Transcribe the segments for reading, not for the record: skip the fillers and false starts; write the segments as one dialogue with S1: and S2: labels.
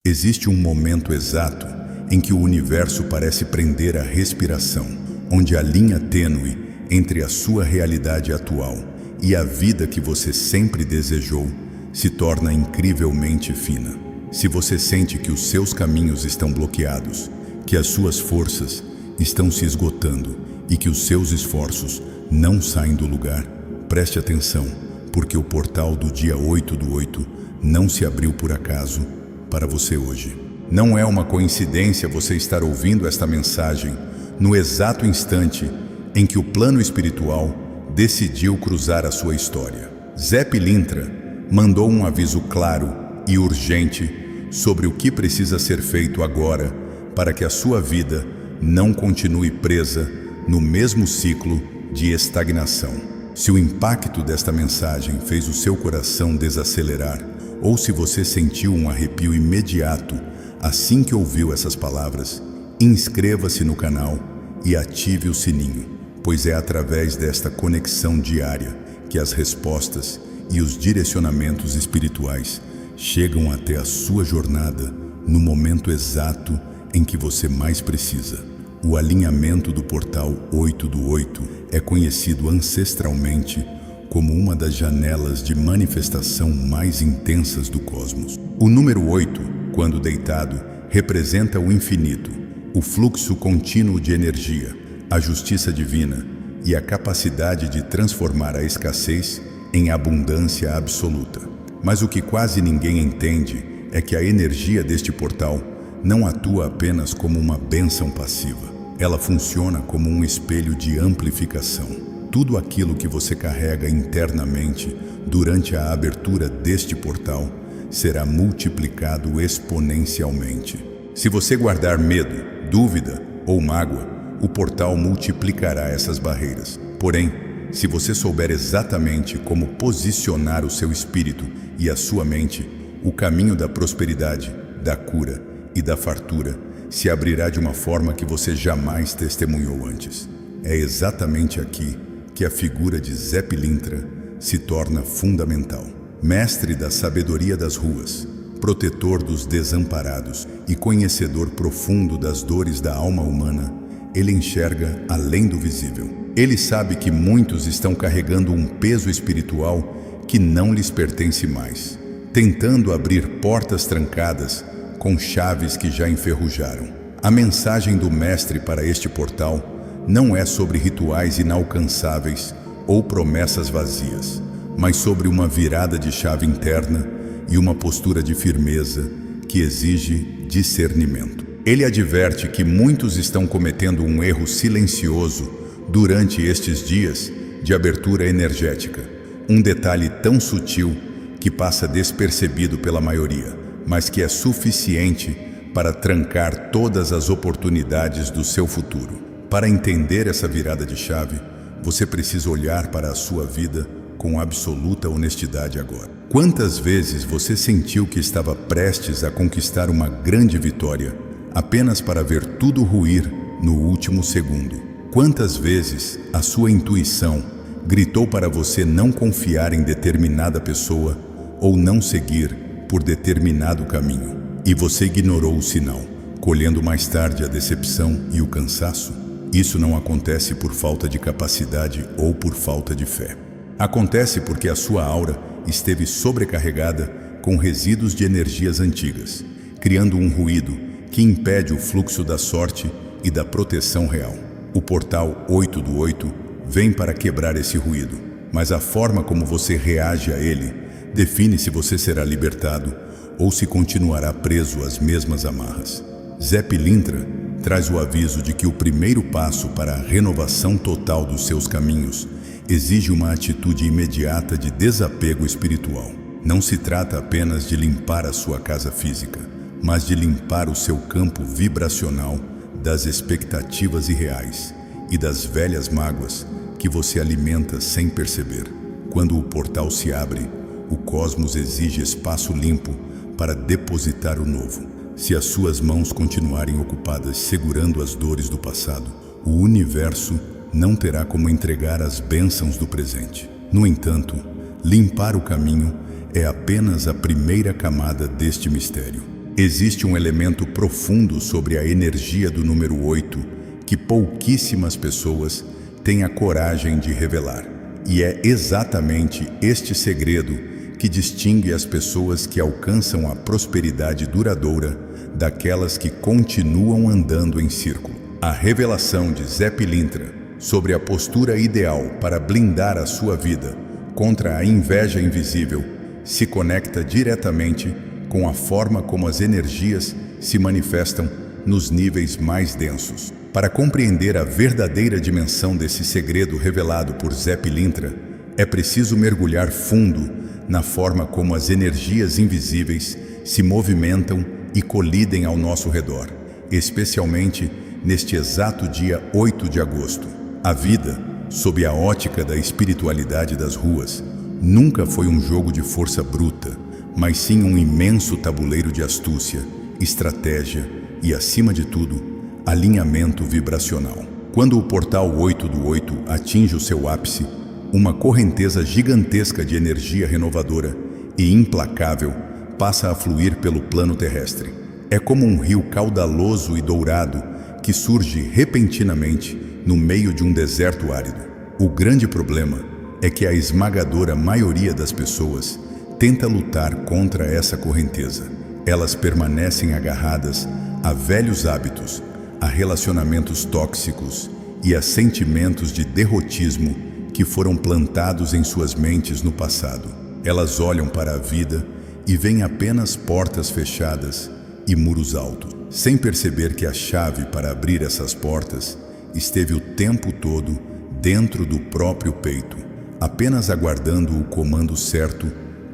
S1: Existe um momento exato em que o universo parece prender a respiração, onde a linha tênue entre a sua realidade atual e a vida que você sempre desejou se torna incrivelmente fina. Se você sente que os seus caminhos estão bloqueados, que as suas forças estão se esgotando e que os seus esforços não saem do lugar, preste atenção, porque o portal do dia 8/8 não se abriu por acaso para você hoje. Não é uma coincidência você estar ouvindo esta mensagem no exato instante em que o plano espiritual decidiu cruzar a sua história. Zé Pilintra mandou um aviso claro e urgente sobre o que precisa ser feito agora para que a sua vida não continue presa no mesmo ciclo de estagnação. Se o impacto desta mensagem fez o seu coração desacelerar, ou se você sentiu um arrepio imediato assim que ouviu essas palavras, inscreva-se no canal e ative o sininho, pois é através desta conexão diária que as respostas e os direcionamentos espirituais chegam até a sua jornada no momento exato em que você mais precisa. O alinhamento do portal 8/8 é conhecido ancestralmente como uma das janelas de manifestação mais intensas do cosmos. O número 8, quando deitado, representa o infinito, o fluxo contínuo de energia, a justiça divina e a capacidade de transformar a escassez em abundância absoluta. Mas o que quase ninguém entende é que a energia deste portal não atua apenas como uma bênção passiva. Ela funciona como um espelho de amplificação. Tudo aquilo que você carrega internamente durante a abertura deste portal será multiplicado exponencialmente. Se você guardar medo, dúvida ou mágoa, o portal multiplicará essas barreiras. Porém, se você souber exatamente como posicionar o seu espírito e a sua mente, o caminho da prosperidade, da cura e da fartura se abrirá de uma forma que você jamais testemunhou antes. É exatamente aqui que a figura de Zé Pilintra se torna fundamental. Mestre da sabedoria das ruas, protetor dos desamparados e conhecedor profundo das dores da alma humana, ele enxerga além do visível. Ele sabe que muitos estão carregando um peso espiritual que não lhes pertence mais, tentando abrir portas trancadas com chaves que já enferrujaram. A mensagem do Mestre para este portal não é sobre rituais inalcançáveis ou promessas vazias, mas sobre uma virada de chave interna e uma postura de firmeza que exige discernimento. Ele adverte que muitos estão cometendo um erro silencioso durante estes dias de abertura energética, um detalhe tão sutil que passa despercebido pela maioria, mas que é suficiente para trancar todas as oportunidades do seu futuro. Para entender essa virada de chave, você precisa olhar para a sua vida com absoluta honestidade agora. Quantas vezes você sentiu que estava prestes a conquistar uma grande vitória apenas para ver tudo ruir no último segundo? Quantas vezes a sua intuição gritou para você não confiar em determinada pessoa ou não seguir por determinado caminho, e você ignorou o sinal, colhendo mais tarde a decepção e o cansaço? Isso não acontece por falta de capacidade ou por falta de fé. Acontece porque a sua aura esteve sobrecarregada com resíduos de energias antigas, criando um ruído que impede o fluxo da sorte e da proteção real. O portal 8/8 vem para quebrar esse ruído, mas a forma como você reage a ele define se você será libertado ou se continuará preso às mesmas amarras. Zé Pilintra traz o aviso de que o primeiro passo para a renovação total dos seus caminhos exige uma atitude imediata de desapego espiritual. Não se trata apenas de limpar a sua casa física, mas de limpar o seu campo vibracional das expectativas irreais e das velhas mágoas que você alimenta sem perceber. Quando o portal se abre, o cosmos exige espaço limpo para depositar o novo. Se as suas mãos continuarem ocupadas segurando as dores do passado, o universo não terá como entregar as bênçãos do presente. No entanto, limpar o caminho é apenas a primeira camada deste mistério. Existe um elemento profundo sobre a energia do número 8 que pouquíssimas pessoas têm a coragem de revelar. E é exatamente este segredo que distingue as pessoas que alcançam a prosperidade duradoura daquelas que continuam andando em círculo. A revelação de Zé Pilintra sobre a postura ideal para blindar a sua vida contra a inveja invisível se conecta diretamente com a forma como as energias se manifestam nos níveis mais densos. Para compreender a verdadeira dimensão desse segredo revelado por Zé Pilintra, é preciso mergulhar fundo na forma como as energias invisíveis se movimentam e colidem ao nosso redor, especialmente neste exato dia 8 de agosto. A vida, sob a ótica da espiritualidade das ruas, nunca foi um jogo de força bruta, mas sim um imenso tabuleiro de astúcia, estratégia e, acima de tudo, alinhamento vibracional. Quando o portal 8 do 8 atinge o seu ápice, uma correnteza gigantesca de energia renovadora e implacável passa a fluir pelo plano terrestre. É como um rio caudaloso e dourado que surge repentinamente no meio de um deserto árido. O grande problema é que a esmagadora maioria das pessoas tenta lutar contra essa correnteza. Elas permanecem agarradas a velhos hábitos, a relacionamentos tóxicos e a sentimentos de derrotismo que foram plantados em suas mentes no passado. Elas olham para a vida e veem apenas portas fechadas e muros altos, sem perceber que a chave para abrir essas portas esteve o tempo todo dentro do próprio peito, apenas aguardando o comando certo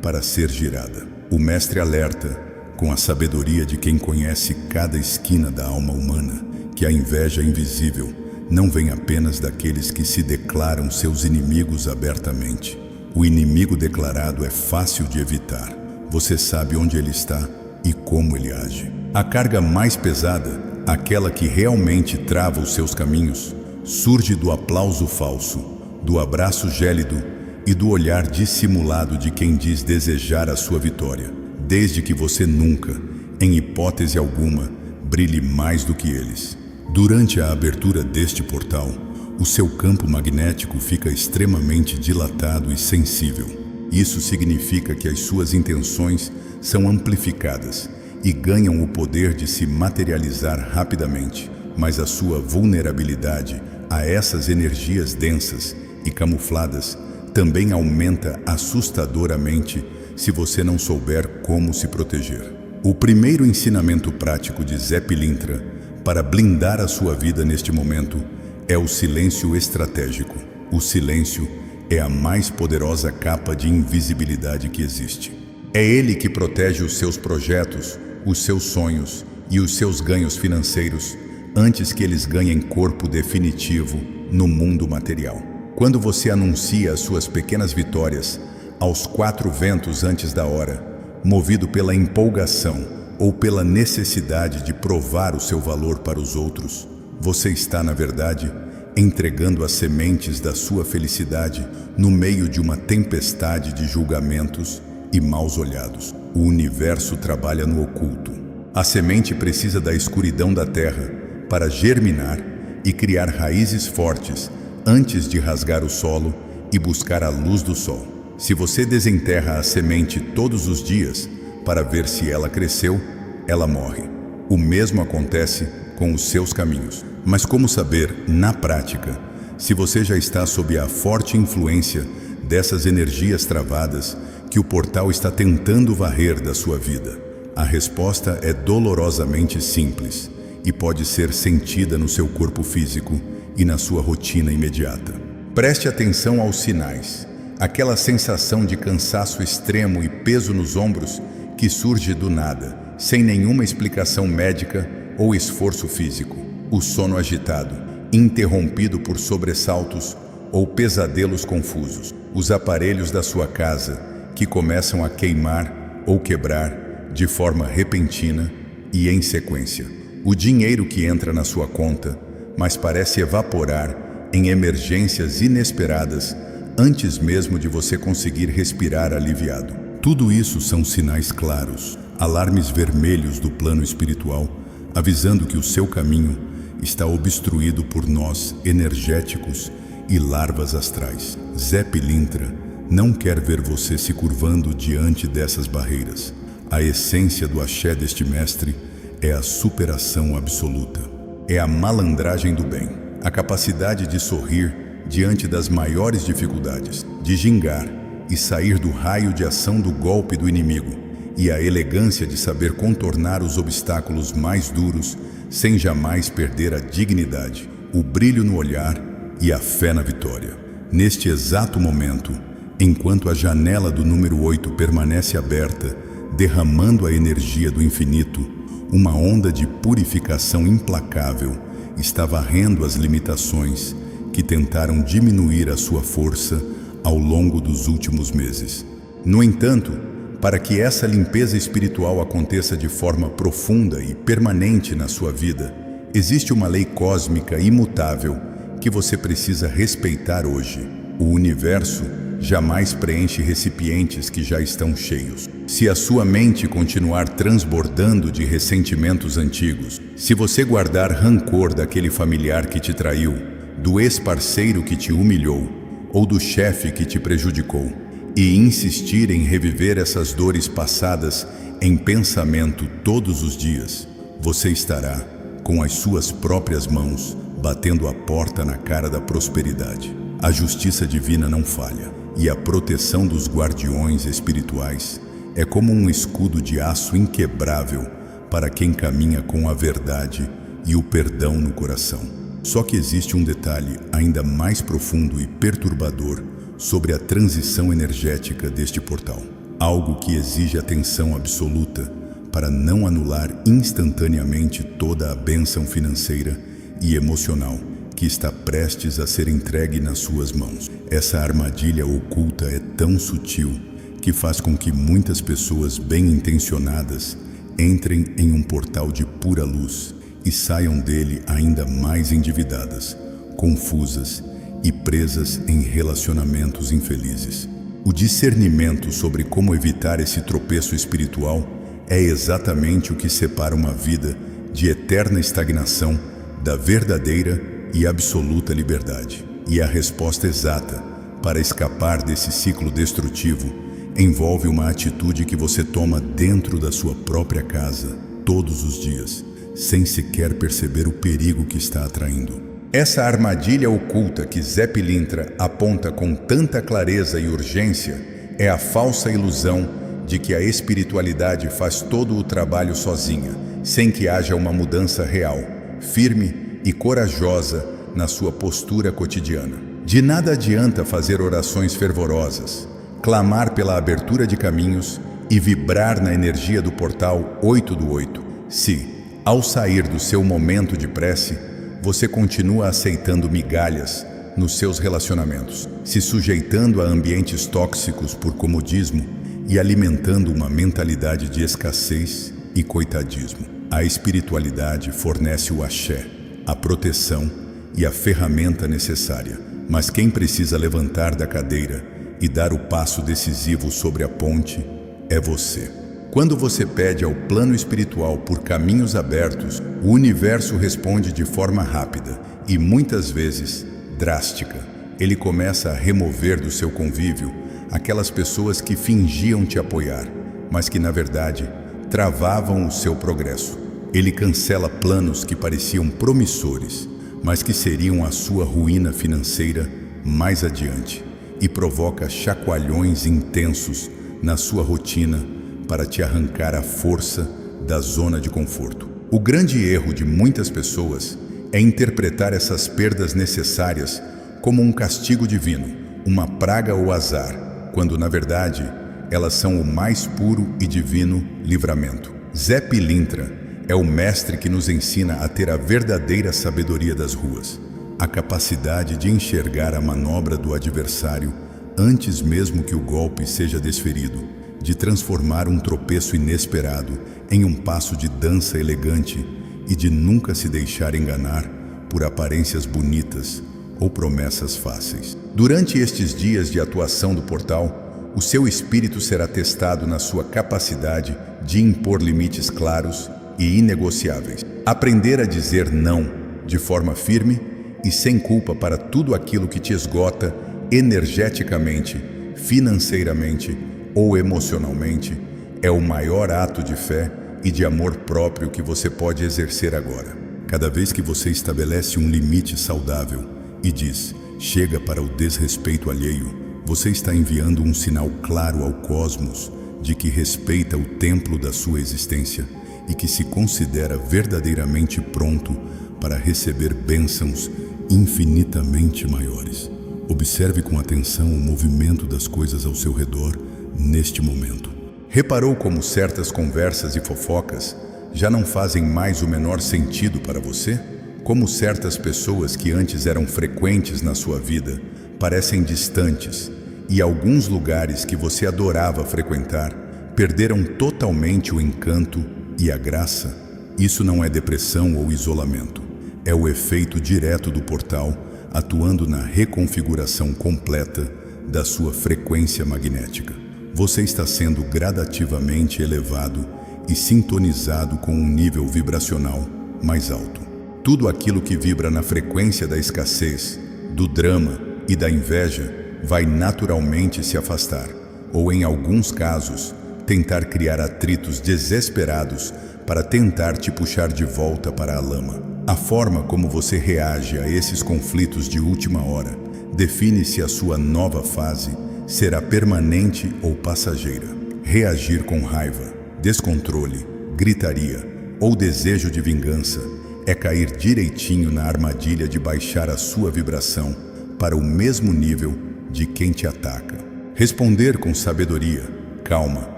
S1: para ser girada. O mestre alerta, com a sabedoria de quem conhece cada esquina da alma humana, que a inveja invisível não vem apenas daqueles que se declaram seus inimigos abertamente. O inimigo declarado é fácil de evitar. Você sabe onde ele está e como ele age. A carga mais pesada, aquela que realmente trava os seus caminhos, surge do aplauso falso, do abraço gélido e do olhar dissimulado de quem diz desejar a sua vitória, desde que você nunca, em hipótese alguma, brilhe mais do que eles. Durante a abertura deste portal, o seu campo magnético fica extremamente dilatado e sensível. Isso significa que as suas intenções são amplificadas e ganham o poder de se materializar rapidamente, mas a sua vulnerabilidade a essas energias densas e camufladas também aumenta assustadoramente se você não souber como se proteger. O primeiro ensinamento prático de Zé Pilintra para blindar a sua vida neste momento é o silêncio estratégico. O silêncio é a mais poderosa capa de invisibilidade que existe. É ele que protege os seus projetos, os seus sonhos e os seus ganhos financeiros antes que eles ganhem corpo definitivo no mundo material. Quando você anuncia as suas pequenas vitórias aos 4 ventos antes da hora, movido pela empolgação ou pela necessidade de provar o seu valor para os outros, você está, na verdade, entregando as sementes da sua felicidade no meio de uma tempestade de julgamentos e maus olhados. O universo trabalha no oculto. A semente precisa da escuridão da terra para germinar e criar raízes fortes antes de rasgar o solo e buscar a luz do sol. Se você desenterra a semente todos os dias para ver se ela cresceu, ela morre. O mesmo acontece com os seus caminhos. Mas como saber, na prática, se você já está sob a forte influência dessas energias travadas que o portal está tentando varrer da sua vida? A resposta é dolorosamente simples e pode ser sentida no seu corpo físico e na sua rotina imediata. Preste atenção aos sinais. Aquela sensação de cansaço extremo e peso nos ombros que surge do nada, sem nenhuma explicação médica ou esforço físico. O sono agitado, interrompido por sobressaltos ou pesadelos confusos. Os aparelhos da sua casa que começam a queimar ou quebrar de forma repentina e em sequência. O dinheiro que entra na sua conta, mas parece evaporar em emergências inesperadas antes mesmo de você conseguir respirar aliviado. Tudo isso são sinais claros. alarmes vermelhos do plano espiritual, avisando que o seu caminho está obstruído por nós energéticos e larvas astrais. Zé Pilintra não quer ver você se curvando diante dessas barreiras. A essência do axé deste mestre é a superação absoluta. É a malandragem do bem, a capacidade de sorrir diante das maiores dificuldades, de gingar e sair do raio de ação do golpe do inimigo, e a elegância de saber contornar os obstáculos mais duros sem jamais perder a dignidade, o brilho no olhar e a fé na vitória. Neste exato momento, enquanto a janela do número 8 permanece aberta, derramando a energia do infinito, uma onda de purificação implacável está varrendo as limitações que tentaram diminuir a sua força ao longo dos últimos meses. No entanto, para que essa limpeza espiritual aconteça de forma profunda e permanente na sua vida, existe uma lei cósmica imutável que você precisa respeitar hoje. O universo jamais preenche recipientes que já estão cheios. Se a sua mente continuar transbordando de ressentimentos antigos, se você guardar rancor daquele familiar que te traiu, do ex-parceiro que te humilhou ou do chefe que te prejudicou, e insistir em reviver essas dores passadas em pensamento todos os dias, você estará, com as suas próprias mãos, batendo a porta na cara da prosperidade. A justiça divina não falha, e a proteção dos guardiões espirituais é como um escudo de aço inquebrável para quem caminha com a verdade e o perdão no coração. Só que existe um detalhe ainda mais profundo e perturbador sobre a transição energética deste portal. Algo que exige atenção absoluta para não anular instantaneamente toda a bênção financeira e emocional que está prestes a ser entregue nas suas mãos. Essa armadilha oculta é tão sutil que faz com que muitas pessoas bem-intencionadas entrem em um portal de pura luz e saiam dele ainda mais endividadas, confusas e presas em relacionamentos infelizes. O discernimento sobre como evitar esse tropeço espiritual é exatamente o que separa uma vida de eterna estagnação da verdadeira e absoluta liberdade. E a resposta exata para escapar desse ciclo destrutivo envolve uma atitude que você toma dentro da sua própria casa, todos os dias, sem sequer perceber o perigo que está atraindo. Essa armadilha oculta que Zé Pilintra aponta com tanta clareza e urgência é a falsa ilusão de que a espiritualidade faz todo o trabalho sozinha, sem que haja uma mudança real, firme e corajosa na sua postura cotidiana. De nada adianta fazer orações fervorosas, clamar pela abertura de caminhos e vibrar na energia do portal 8 do 8, se, ao sair do seu momento de prece, você continua aceitando migalhas nos seus relacionamentos, se sujeitando a ambientes tóxicos por comodismo e alimentando uma mentalidade de escassez e coitadismo. A espiritualidade fornece o axé, a proteção e a ferramenta necessária, mas quem precisa levantar da cadeira e dar o passo decisivo sobre a ponte é você. Quando você pede ao plano espiritual por caminhos abertos, o universo responde de forma rápida e muitas vezes drástica. Ele começa a remover do seu convívio aquelas pessoas que fingiam te apoiar, mas que na verdade travavam o seu progresso. Ele cancela planos que pareciam promissores, mas que seriam a sua ruína financeira mais adiante, e provoca chacoalhões intensos na sua rotina para te arrancar a força da zona de conforto. O grande erro de muitas pessoas é interpretar essas perdas necessárias como um castigo divino, uma praga ou azar, quando na verdade elas são o mais puro e divino livramento. Zé Pilintra é o mestre que nos ensina a ter a verdadeira sabedoria das ruas, a capacidade de enxergar a manobra do adversário antes mesmo que o golpe seja desferido, de transformar um tropeço inesperado em um passo de dança elegante e de nunca se deixar enganar por aparências bonitas ou promessas fáceis. Durante estes dias de atuação do portal, o seu espírito será testado na sua capacidade de impor limites claros e inegociáveis. Aprender a dizer não de forma firme e sem culpa para tudo aquilo que te esgota energeticamente, financeiramente ou emocionalmente é o maior ato de fé e de amor próprio que você pode exercer agora. Cada vez que você estabelece um limite saudável e diz, chega para o desrespeito alheio, você está enviando um sinal claro ao cosmos de que respeita o templo da sua existência e que se considera verdadeiramente pronto para receber bênçãos infinitamente maiores. Observe com atenção o movimento das coisas ao seu redor neste momento. Reparou como certas conversas e fofocas já não fazem mais o menor sentido para você? Como certas pessoas que antes eram frequentes na sua vida parecem distantes e alguns lugares que você adorava frequentar perderam totalmente o encanto e a graça? Isso não é depressão ou isolamento. É o efeito direto do portal atuando na reconfiguração completa da sua frequência magnética. Você está sendo gradativamente elevado e sintonizado com um nível vibracional mais alto. Tudo aquilo que vibra na frequência da escassez, do drama e da inveja vai naturalmente se afastar, ou em alguns casos, tentar criar atritos desesperados para tentar te puxar de volta para a lama. A forma como você reage a esses conflitos de última hora define se a sua nova fase será permanente ou passageira. Reagir com raiva, descontrole, gritaria ou desejo de vingança é cair direitinho na armadilha de baixar a sua vibração para o mesmo nível de quem te ataca. Responder com sabedoria, calma,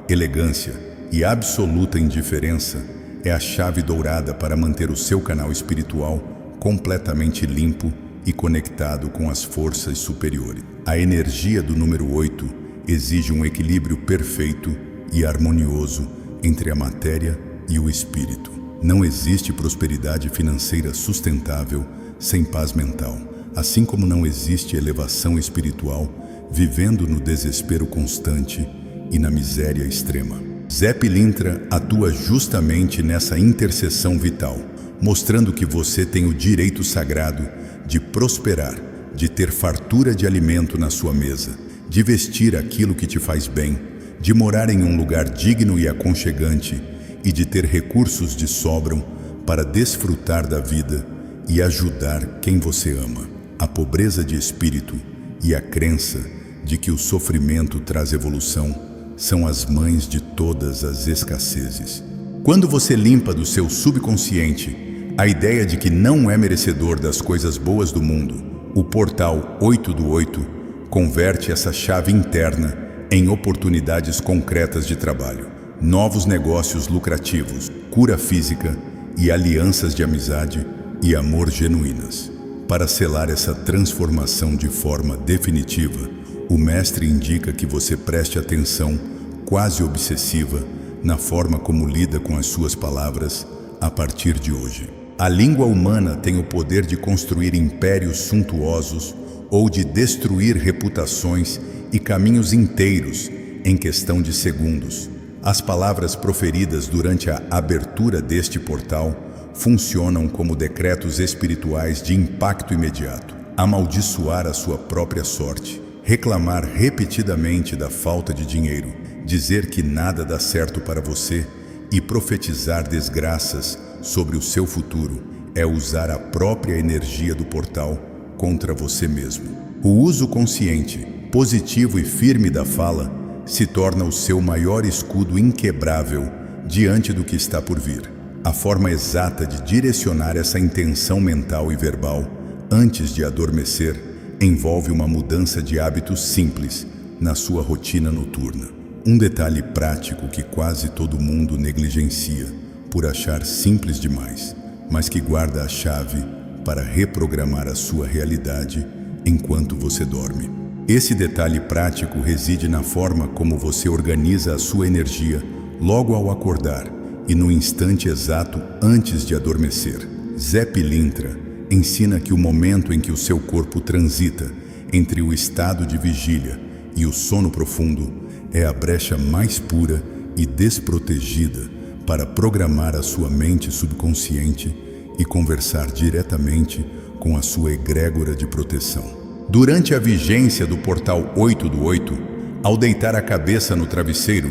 S1: elegância e absoluta indiferença é a chave dourada para manter o seu canal espiritual completamente limpo e conectado com as forças superiores. A energia do número 8 exige um equilíbrio perfeito e harmonioso entre a matéria e o espírito. Não existe prosperidade financeira sustentável sem paz mental, assim como não existe elevação espiritual vivendo no desespero constante e na miséria extrema. Zé Pilintra atua justamente nessa interseção vital, mostrando que você tem o direito sagrado de prosperar, de ter fartura de alimento na sua mesa, de vestir aquilo que te faz bem, de morar em um lugar digno e aconchegante e de ter recursos de sobram para desfrutar da vida e ajudar quem você ama. A pobreza de espírito e a crença de que o sofrimento traz evolução são as mães de todas as escassezes. Quando você limpa do seu subconsciente a ideia de que não é merecedor das coisas boas do mundo, o portal 8 do 8 converte essa chave interna em oportunidades concretas de trabalho, novos negócios lucrativos, cura física e alianças de amizade e amor genuínas. Para selar essa transformação de forma definitiva, o mestre indica que você preste atenção quase obsessiva na forma como lida com as suas palavras a partir de hoje. A língua humana tem o poder de construir impérios suntuosos ou de destruir reputações e caminhos inteiros em questão de segundos. As palavras proferidas durante a abertura deste portal funcionam como decretos espirituais de impacto imediato. Amaldiçoar a sua própria sorte, reclamar repetidamente da falta de dinheiro, dizer que nada dá certo para você e profetizar desgraças sobre o seu futuro é usar a própria energia do portal contra você mesmo. O uso consciente, positivo e firme da fala se torna o seu maior escudo inquebrável diante do que está por vir. A forma exata de direcionar essa intenção mental e verbal antes de adormecer envolve uma mudança de hábitos simples na sua rotina noturna. Um detalhe prático que quase todo mundo negligencia por achar simples demais, mas que guarda a chave para reprogramar a sua realidade enquanto você dorme. Esse detalhe prático reside na forma como você organiza a sua energia logo ao acordar e no instante exato antes de adormecer. Zé Pilintra ensina que o momento em que o seu corpo transita entre o estado de vigília e o sono profundo é a brecha mais pura e desprotegida para programar a sua mente subconsciente e conversar diretamente com a sua egrégora de proteção. Durante a vigência do portal 8 do 8, ao deitar a cabeça no travesseiro,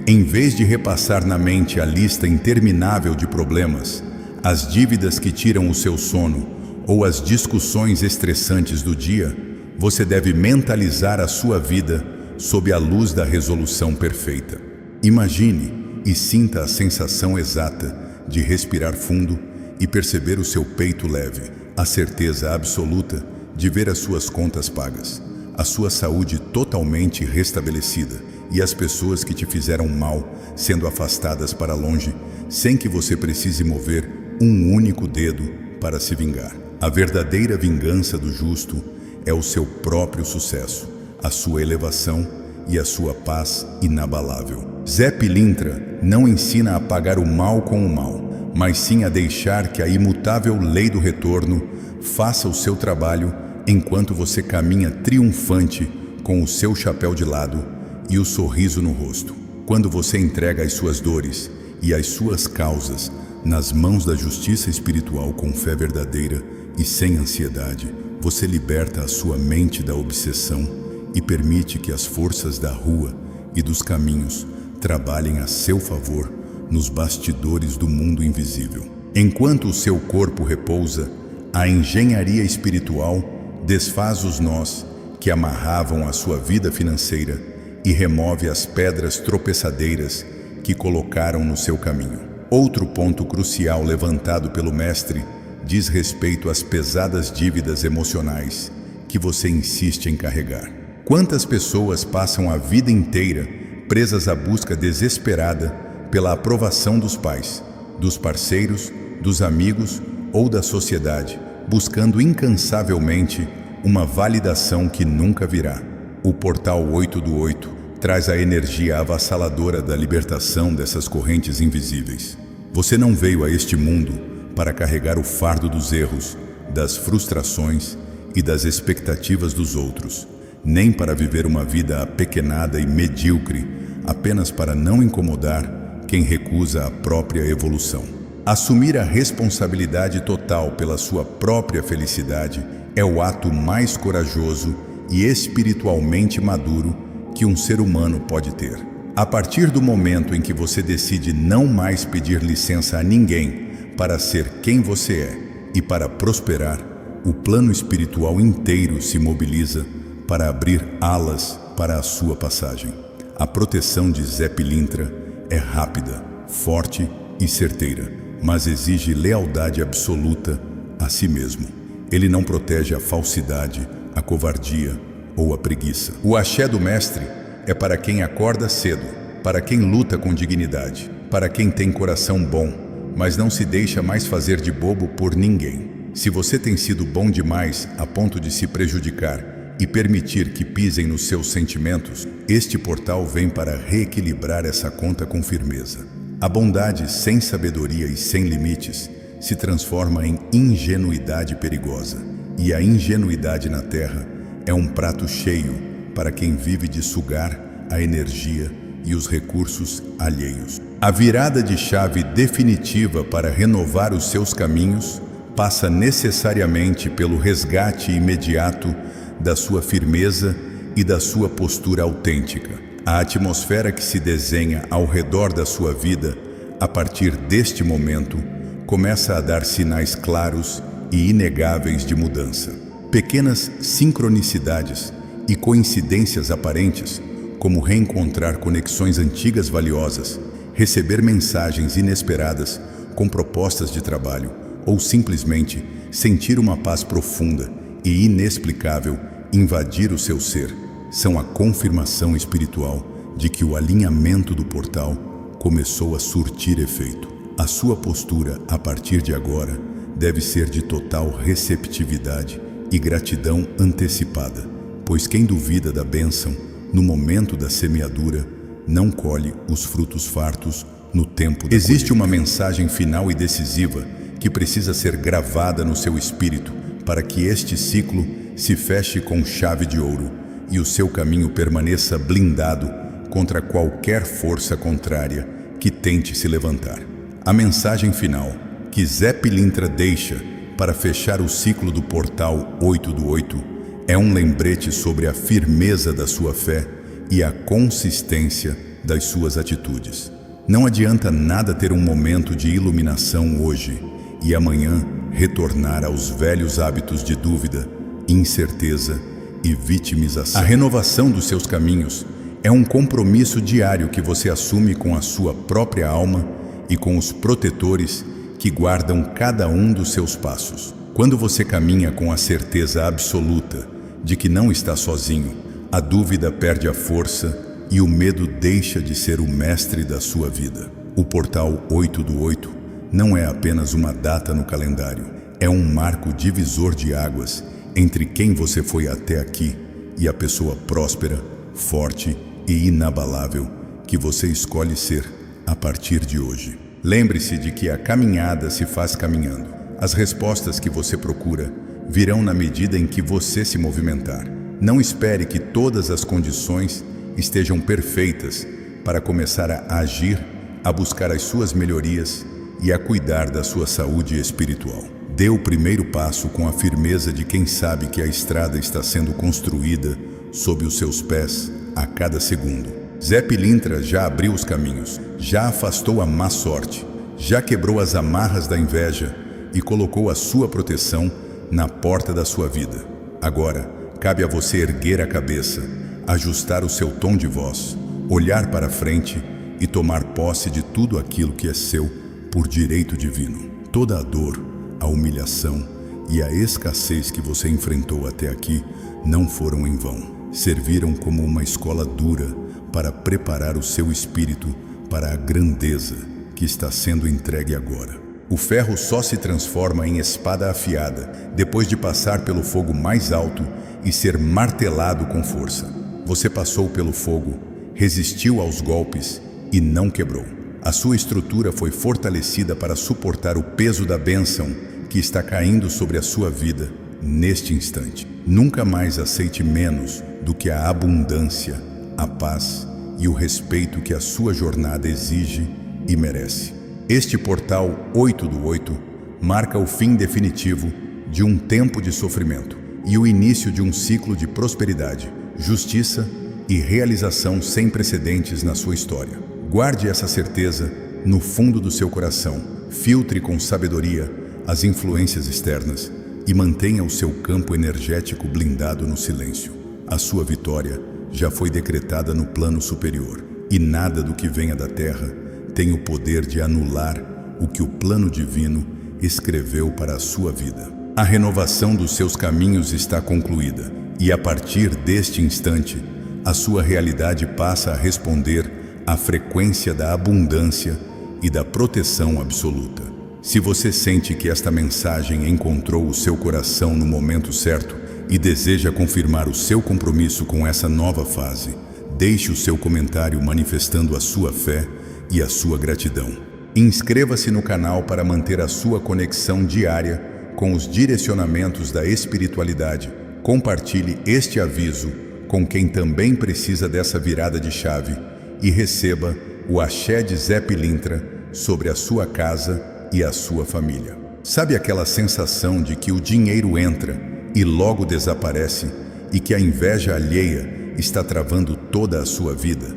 S1: em vez de repassar na mente a lista interminável de problemas, as dívidas que tiram o seu sono ou as discussões estressantes do dia, você deve mentalizar a sua vida sob a luz da resolução perfeita. Imagine e sinta a sensação exata de respirar fundo e perceber o seu peito leve, a certeza absoluta de ver as suas contas pagas, a sua saúde totalmente restabelecida e as pessoas que te fizeram mal sendo afastadas para longe, sem que você precise mover um único dedo para se vingar. A verdadeira vingança do justo é o seu próprio sucesso, a sua elevação e a sua paz inabalável. Zé Pilintra não ensina a pagar o mal com o mal, mas sim a deixar que a imutável lei do retorno faça o seu trabalho enquanto você caminha triunfante com o seu chapéu de lado e o sorriso no rosto. Quando você entrega as suas dores e as suas causas nas mãos da justiça espiritual com fé verdadeira e sem ansiedade, você liberta a sua mente da obsessão e permite que as forças da rua e dos caminhos trabalhem a seu favor nos bastidores do mundo invisível. Enquanto o seu corpo repousa, a engenharia espiritual desfaz os nós que amarravam a sua vida financeira e remove as pedras tropeçadeiras que colocaram no seu caminho. Outro ponto crucial levantado pelo mestre diz respeito às pesadas dívidas emocionais que você insiste em carregar. Quantas pessoas passam a vida inteira presas à busca desesperada pela aprovação dos pais, dos parceiros, dos amigos ou da sociedade, buscando incansavelmente uma validação que nunca virá. O portal 8 do 8 traz a energia avassaladora da libertação dessas correntes invisíveis. Você não veio a este mundo para carregar o fardo dos erros, das frustrações e das expectativas dos outros, nem para viver uma vida apequenada e medíocre, apenas para não incomodar quem recusa a própria evolução. Assumir a responsabilidade total pela sua própria felicidade é o ato mais corajoso e espiritualmente maduro que um ser humano pode ter. A partir do momento em que você decide não mais pedir licença a ninguém para ser quem você é e para prosperar, o plano espiritual inteiro se mobiliza para abrir alas para a sua passagem. A proteção de Zé Pilintra é rápida, forte e certeira, mas exige lealdade absoluta a si mesmo. Ele não protege a falsidade, a covardia ou a preguiça. O axé do mestre é para quem acorda cedo, para quem luta com dignidade, para quem tem coração bom, mas não se deixa mais fazer de bobo por ninguém. Se você tem sido bom demais a ponto de se prejudicar e permitir que pisem nos seus sentimentos, este portal vem para reequilibrar essa conta com firmeza. A bondade sem sabedoria e sem limites se transforma em ingenuidade perigosa, e a ingenuidade na Terra é um prato cheio para quem vive de sugar a energia e os recursos alheios. A virada de chave definitiva para renovar os seus caminhos passa necessariamente pelo resgate imediato da sua firmeza e da sua postura autêntica. A atmosfera que se desenha ao redor da sua vida, a partir deste momento, começa a dar sinais claros e inegáveis de mudança. Pequenas sincronicidades e coincidências aparentes, como reencontrar conexões antigas valiosas, receber mensagens inesperadas com propostas de trabalho ou simplesmente sentir uma paz profunda e inexplicável invadir o seu ser, são a confirmação espiritual de que o alinhamento do portal começou a surtir efeito. A sua postura, a partir de agora, deve ser de total receptividade e gratidão antecipada, pois quem duvida da bênção no momento da semeadura não colhe os frutos fartos no tempo da colheita. Existe uma mensagem final e decisiva que precisa ser gravada no seu espírito para que este ciclo se feche com chave de ouro e o seu caminho permaneça blindado contra qualquer força contrária que tente se levantar. A mensagem final que Zé Pilintra deixa para fechar o ciclo do portal 8 do 8 é um lembrete sobre a firmeza da sua fé e a consistência das suas atitudes. Não adianta nada ter um momento de iluminação hoje e amanhã retornar aos velhos hábitos de dúvida, incerteza e vitimização. A renovação dos seus caminhos é um compromisso diário que você assume com a sua própria alma e com os protetores que guardam cada um dos seus passos. Quando você caminha com a certeza absoluta de que não está sozinho, a dúvida perde a força e o medo deixa de ser o mestre da sua vida. O portal 8 do 8 não é apenas uma data no calendário, é um marco divisor de águas entre quem você foi até aqui e a pessoa próspera, forte e inabalável que você escolhe ser a partir de hoje. Lembre-se de que a caminhada se faz caminhando. As respostas que você procura virão na medida em que você se movimentar. Não espere que todas as condições estejam perfeitas para começar a agir, a buscar as suas melhorias e a cuidar da sua saúde espiritual. Dê o primeiro passo com a firmeza de quem sabe que a estrada está sendo construída sob os seus pés a cada segundo. Zé Pilintra já abriu os caminhos, já afastou a má sorte, já quebrou as amarras da inveja e colocou a sua proteção na porta da sua vida. Agora, cabe a você erguer a cabeça, ajustar o seu tom de voz, olhar para frente e tomar posse de tudo aquilo que é seu por direito divino. Toda a dor, a humilhação e a escassez que você enfrentou até aqui não foram em vão. Serviram como uma escola dura para preparar o seu espírito para a grandeza que está sendo entregue agora. O ferro só se transforma em espada afiada depois de passar pelo fogo mais alto e ser martelado com força. Você passou pelo fogo, resistiu aos golpes e não quebrou. A sua estrutura foi fortalecida para suportar o peso da bênção que está caindo sobre a sua vida neste instante. Nunca mais aceite menos do que a abundância, a paz e o respeito que a sua jornada exige e merece. Este portal 8 do 8 marca o fim definitivo de um tempo de sofrimento e o início de um ciclo de prosperidade, justiça e realização sem precedentes na sua história. Guarde essa certeza no fundo do seu coração, filtre com sabedoria as influências externas e mantenha o seu campo energético blindado no silêncio. A sua vitória já foi decretada no plano superior e nada do que venha da terra tem o poder de anular o que o plano divino escreveu para a sua vida. A renovação dos seus caminhos está concluída e a partir deste instante, a sua realidade passa a responder à frequência da abundância e da proteção absoluta. Se você sente que esta mensagem encontrou o seu coração no momento certo e deseja confirmar o seu compromisso com essa nova fase, deixe o seu comentário manifestando a sua fé e a sua gratidão. Inscreva-se no canal para manter a sua conexão diária com os direcionamentos da espiritualidade. Compartilhe este aviso com quem também precisa dessa virada de chave e receba o axé de Zé Pilintra sobre a sua casa e a sua família. Sabe aquela sensação de que o dinheiro entra e logo desaparece e que a inveja alheia está travando toda a sua vida?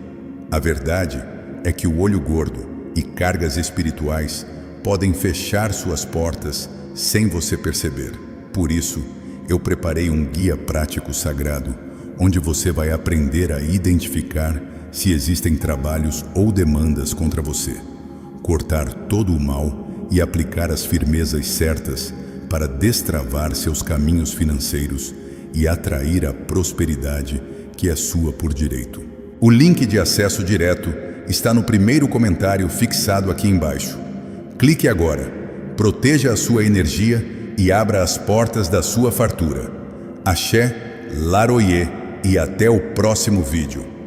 S1: A verdade é que o olho gordo e cargas espirituais podem fechar suas portas sem você perceber. Por isso, eu preparei um guia prático sagrado, onde você vai aprender a identificar se existem trabalhos ou demandas contra você, cortar todo o mal e aplicar as firmezas certas para destravar seus caminhos financeiros e atrair a prosperidade que é sua por direito. O link de acesso direto está no primeiro comentário fixado aqui embaixo. Clique agora, proteja a sua energia e abra as portas da sua fartura. Axé, Laroyé e até o próximo vídeo.